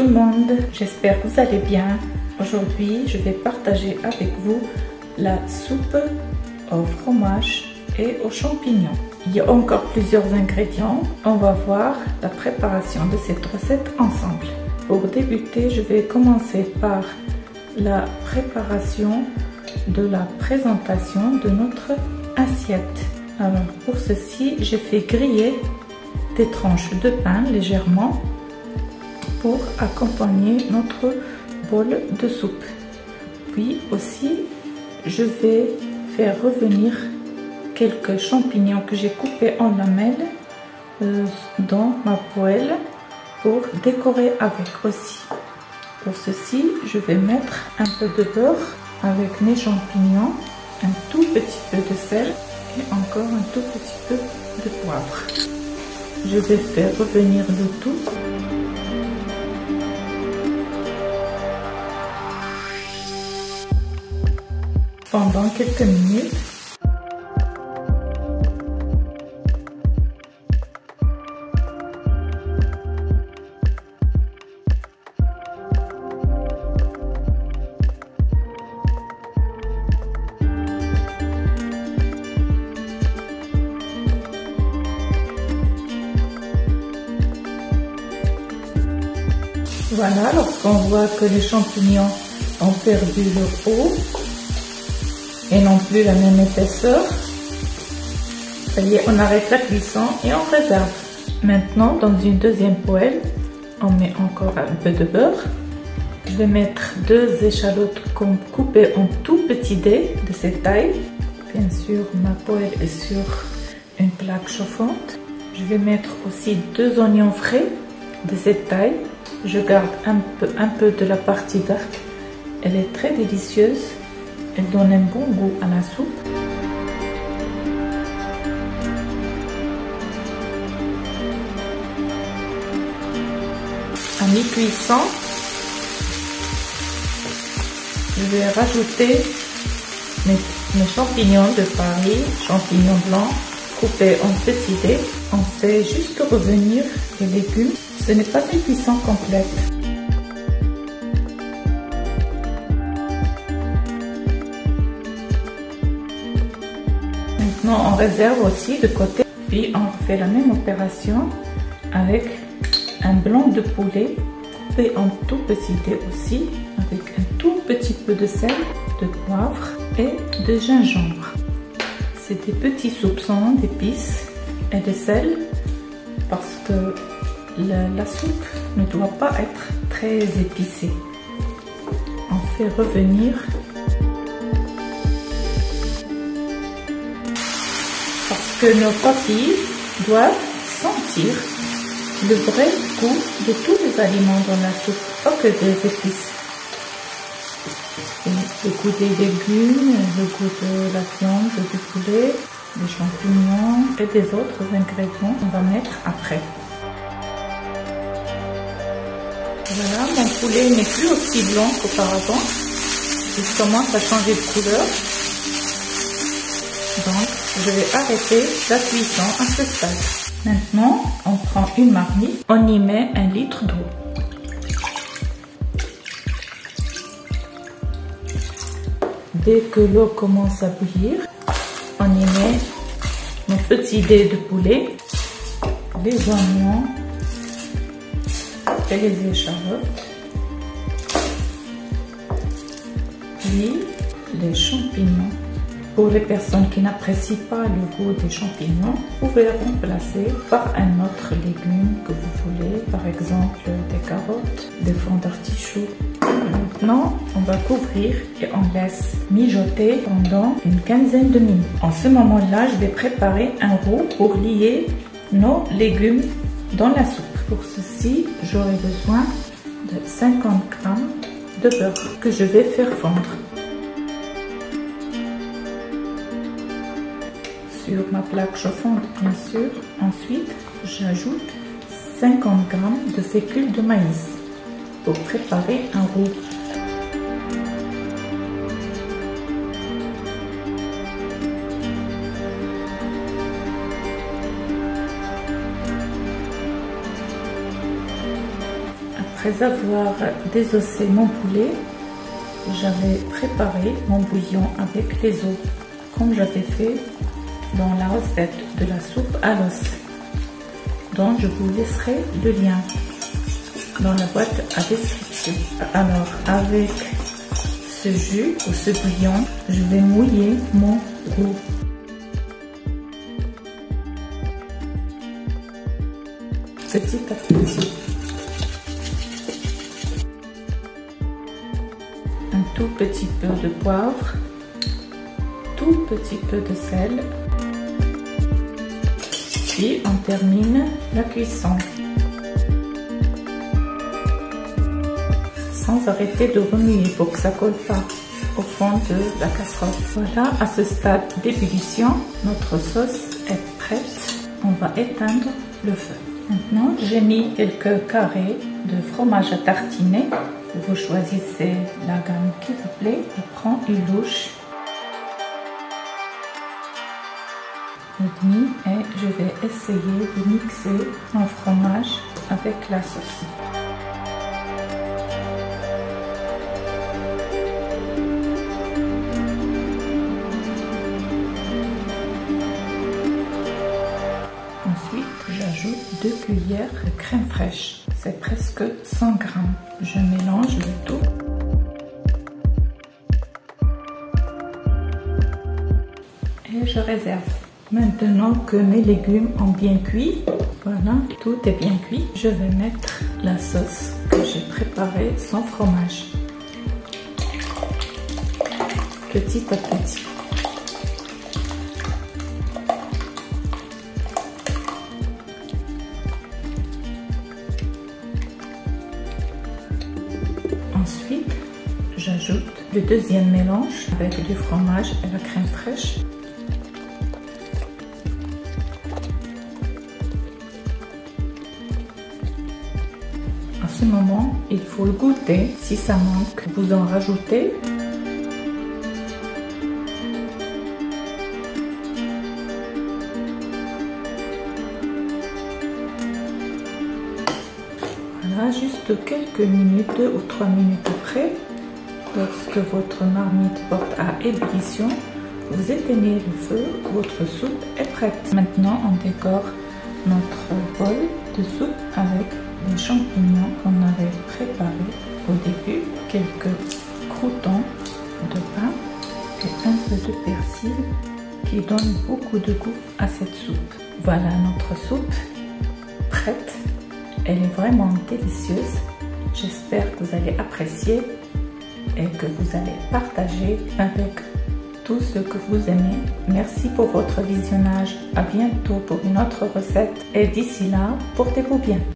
le monde, j'espère que vous allez bien. Aujourd'hui, je vais partager avec vous la soupe au fromage et aux champignons. Il y a encore plusieurs ingrédients. On va voir la préparation de cette recette ensemble. Pour débuter, je vais commencer par la préparation de la présentation de notre assiette. Alors pour ceci, j'ai fait griller des tranches de pain légèrement pour accompagner notre bol de soupe. Puis aussi, je vais faire revenir quelques champignons que j'ai coupés en lamelles dans ma poêle pour décorer avec aussi. Pour ceci, je vais mettre un peu de beurre avec mes champignons, un tout petit peu de sel et encore un tout petit peu de poivre. Je vais faire revenir le tout. Pendant quelques minutes. Voilà, lorsqu'on voit que les champignons ont perdu leur eau et non plus la même épaisseur, ça y est, on arrête la cuisson et on réserve. Maintenant, dans une deuxième poêle, on met encore un peu de beurre. Je vais mettre 2 échalotes coupées en tout petits dés de cette taille. Bien sûr, ma poêle est sur une plaque chauffante. Je vais mettre aussi 2 oignons frais de cette taille. Je garde un peu de la partie verte. Elle est très délicieuse. Elle donne un bon goût à la soupe. À mi-cuisson, je vais rajouter mes champignons de Paris, champignons blancs coupés en petits dés. On fait juste revenir les légumes. Ce n'est pas une cuisson complète. Maintenant, on réserve aussi de côté. Puis, on fait la même opération avec un blanc de poulet coupé en tout petits dés aussi, avec un tout petit peu de sel, de poivre et de gingembre. C'est des petits soupçons d'épices et de sel parce que la soupe ne doit pas être très épicée. On fait revenir parce que nos papilles doivent sentir le vrai goût de tous les aliments dans la soupe, pas que des épices. Le goût des légumes, le goût de la viande, du poulet, des champignons et des autres ingrédients qu'on va mettre après. Voilà, mon poulet n'est plus aussi blanc qu'auparavant. Il commence à changer de couleur. Donc, je vais arrêter la cuisson à ce stade. Maintenant, on prend une marmite, on y met 1 litre d'eau. Dès que l'eau commence à bouillir, on y met nos petits dés de poulet, les oignons et les échalotes, puis les champignons. Pour les personnes qui n'apprécient pas le goût des champignons, vous pouvez remplacer par un autre légume que vous voulez, par exemple des carottes, des flancs d'artichaut. Maintenant, on va couvrir et on laisse mijoter pendant une quinzaine de minutes. En ce moment-là, je vais préparer un roux pour lier nos légumes dans la soupe. Pour ceci, j'aurai besoin de 50 g de beurre que je vais faire fondre. Sur ma plaque chauffante, bien sûr. Ensuite, j'ajoute 50 g de fécule de maïs pour préparer un roux. Après avoir désossé mon poulet, j'avais préparé mon bouillon avec les os, comme j'avais fait dans la recette de la soupe à l'os, dont je vous laisserai le lien dans la boîte à description. Alors, avec ce jus ou ce bouillon, je vais mouiller mon roux. Petit à petit. Un tout petit peu de poivre, tout petit peu de sel. Puis on termine la cuisson. Sans arrêter de remuer pour que ça colle pas au fond de la casserole. Voilà, à ce stade d'ébullition, notre sauce est prête. On va éteindre le feu. Maintenant, j'ai mis quelques carrés de fromage à tartiner. Vous choisissez la gamme qui vous plaît. Je prends une louche et demi et je vais essayer de mixer mon fromage avec la sauce. Ensuite, j'ajoute 2 cuillères de crème fraîche. C'est presque 100 g. Je mélange le tout. Et je réserve. Maintenant que mes légumes ont bien cuit, voilà, tout est bien cuit, je vais mettre la sauce que j'ai préparée sans fromage. Petit à petit. Ensuite, j'ajoute le deuxième mélange avec du fromage et la crème fraîche. À ce moment, il faut le goûter. Si ça manque, vous en rajoutez. Voilà, juste quelques minutes, 2 ou 3 minutes après, lorsque votre marmite porte à ébullition, vous éteignez le feu, votre soupe est prête. Maintenant, on décore notre bol de soupe avec les champignons qu'on avait préparés au début, quelques croûtons de pain et un peu de persil qui donne beaucoup de goût à cette soupe. Voilà notre soupe prête. Elle est vraiment délicieuse. J'espère que vous allez apprécier et que vous allez partager avec tous ceux que vous aimez. Merci pour votre visionnage. À bientôt pour une autre recette. Et d'ici là, portez-vous bien.